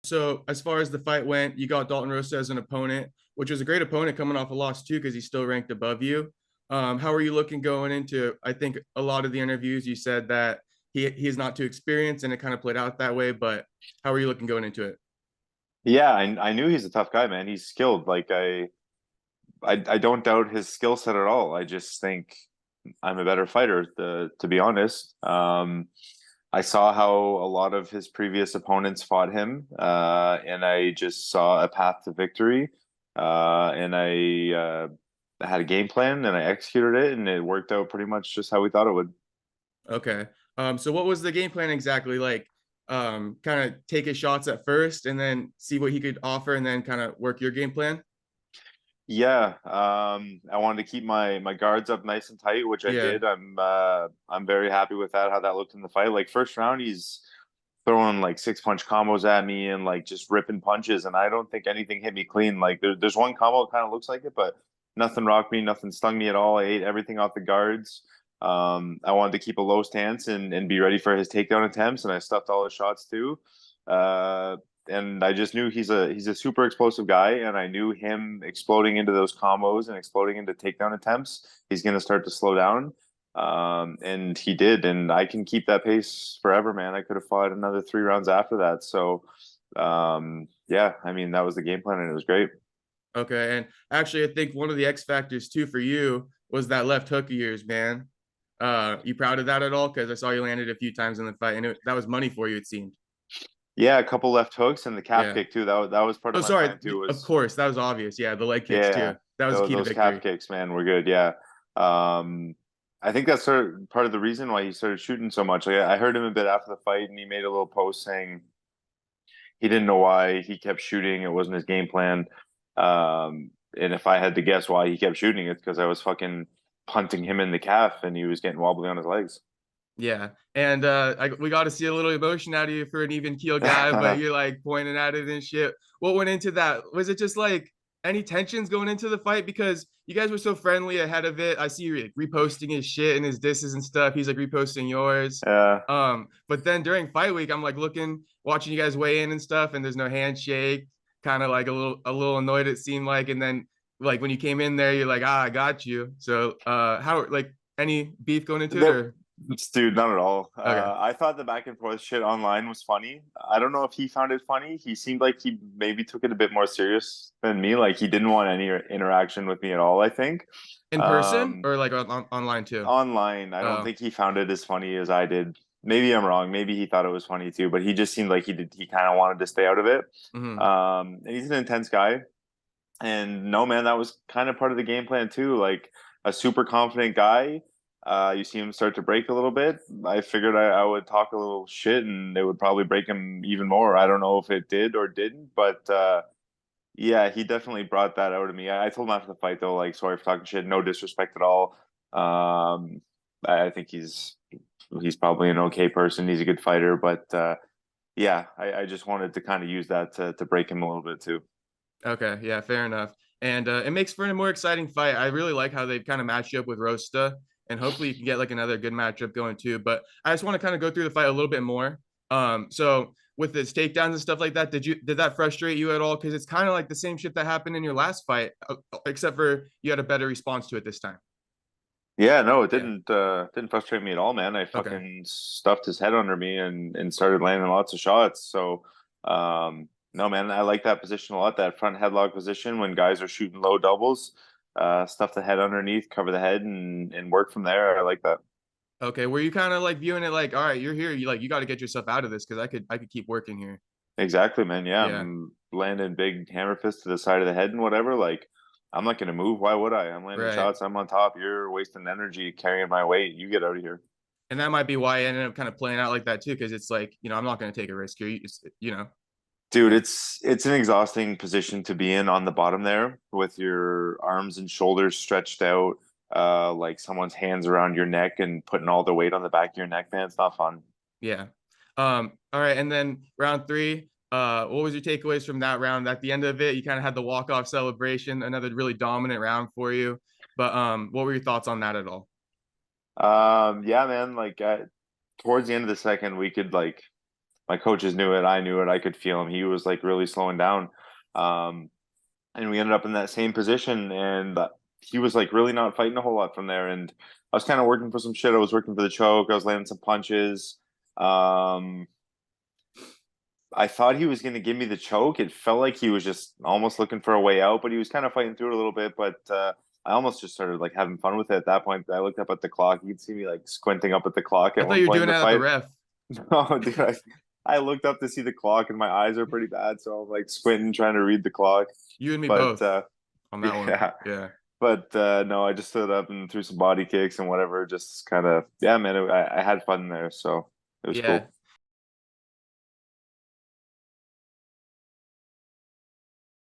So as far as the fight went, you got Dalton Rosta as an opponent, which was a great opponent coming off a loss too, because he's still ranked above you. How are you looking going into? I think a lot of the interviews you said that he's not too experienced, and it kind of played out that way. But how are you looking going into it? Yeah, I knew he's a tough guy, man. He's skilled. I don't doubt his skill set at all. I just think I'm a better fighter, to be honest. I saw how a lot of his previous opponents fought him, and I just saw a path to victory. And I had a game plan and I executed it, and it worked out pretty much just how we thought it would. Okay. So what was the game plan exactly? Like, kind of take his shots at first, and then see what he could offer, and then kind of work your game plan. Yeah, I wanted to keep my guards up nice and tight, which I Yeah. did. I'm very happy with that, how that looked in the fight. Like first round, he's throwing like 6 punch combos at me and like just ripping punches, and I don't think anything hit me clean. Like there's one combo that kind of looks like it, but nothing rocked me, nothing stung me at all. I ate everything off the guards. I wanted to keep a low stance and be ready for his takedown attempts, and I stuffed all his shots too. Uh, and I just knew he's a super explosive guy, and I knew him exploding into those combos and exploding into takedown attempts, he's going to start to slow down. And he did, and I can keep that pace forever, man. I could have fought another 3 rounds after that. So, yeah, I mean, that was the game plan, and it was great. Okay. And actually, I think one of the X factors too for you was that left hook of yours, man. You proud of that at all? Because I saw you landed a few times in the fight, and that was money for you, it seemed. Yeah, a couple left hooks and the calf Yeah. kick too. That was part of Oh, my sorry. plan too. Of Was course, that was obvious. Yeah, the leg kicks Yeah, too. That was key to those calf victory. kicks, man, were good. Yeah. Um, I think that's sort of part of the reason why he started shooting so much. Like, I heard him a bit after the fight, and he made a little post saying he didn't know why he kept shooting. It wasn't his game plan. And if I had to guess why he kept shooting, it's because I was fucking punting him in the calf, and he was getting wobbly on his legs. Yeah. And we got to see a little emotion out of you for an even keel guy, but you're like pointing at it and shit. What went into that? Was it just like any tensions going into the fight? Because you guys were so friendly ahead of it. I see you like, reposting his shit and his disses and stuff. He's like reposting yours. Yeah. But then during fight week, I'm like looking, watching you guys weigh in and stuff, and there's no handshake, kind of like a little annoyed it seemed like. And then like when you came in there, you're like, I got you. So how like any beef going into it There, or Dude, not at all. okay. I thought the back and forth shit online was funny. I don't know if he found it funny. He seemed like he maybe took it a bit more serious than me. Like he didn't want any interaction with me at all, I think. In person Um, or like online too? Online, I don't Oh, think he found it as funny as I did. Maybe I'm wrong. Maybe he thought it was funny too, but he just seemed like he kind of wanted to stay out of it. mhm. And he's an intense guy. And no, man, that was kind of part of the game plan too. Like a super confident guy. You see him start to break a little bit. I figured I would talk a little shit and it would probably break him even more. I don't know if it did or didn't, but yeah, he definitely brought that out of me. I told him after the fight though, like, sorry for talking shit, no disrespect at all. I think he's probably an okay person. He's a good fighter, but yeah, I just wanted to kind of use that to break him a little bit too. Okay, yeah, fair enough. And it makes for a more exciting fight. I really like how they've kind of matched you up with Rosta, and hopefully you can get like another good matchup going too. But I just want to kind of go through the fight a little bit more. So with his takedowns and stuff like that, did that frustrate you at all? Because it's kind of like the same shit that happened in your last fight, except for you had a better response to it this time. Yeah, no, it Yeah. didn't frustrate me at all, man. I Okay. fucking stuffed his head under me and started landing lots of shots. So, no, man, I like that position a lot. That front headlock position when guys are shooting low doubles, stuff the head underneath, cover the head, and work from there. I like that. Okay. Were you kind of like viewing it like, all right, you're here, you got to get yourself out of this because I could keep working here. Exactly, man. Yeah, Yeah. I'm landing big hammer fists to the side of the head and whatever. Like, I'm not gonna move. Why would I? I'm landing Right. shots. I'm on top. You're wasting energy carrying my weight. You get out of here. And that might be why I ended up kind of playing out like that too, because it's like, I'm not going to take a risk here. Dude, Yeah. it's an exhausting position to be in on the bottom there with your arms and shoulders stretched out, like someone's hands around your neck and putting all the weight on the back of your neck, man. It's not fun. Yeah. All right. And then round three, what was your takeaways from that round? At the end of it, you kind of had the walk-off celebration, another really dominant round for you. But what were your thoughts on that at all? Yeah, man. Towards the end of the second, we could like my coaches knew it. I knew it. I could feel him. He was like really slowing down. Um, and we ended up in that same position, and he was like really not fighting a whole lot from there. And I was kind of working for some shit. I was working for the choke. I was landing some punches. Um, I thought he was going to give me the choke. It felt like he was just almost looking for a way out, but he was kind of fighting through it a little bit. But I almost just started like having fun with it at that point. I looked up at the clock. You could see me like squinting up at the clock I at thought one you were point doing in the that at the fight. ref. No, dude, I looked up to see the clock, and my eyes are pretty bad, so I'm like squinting, trying to read the clock. You and me But both on that one. yeah, Yeah. but no, I just stood up and threw some body kicks and whatever. Just kind of, yeah, man. I had fun there, so it was Yeah. cool.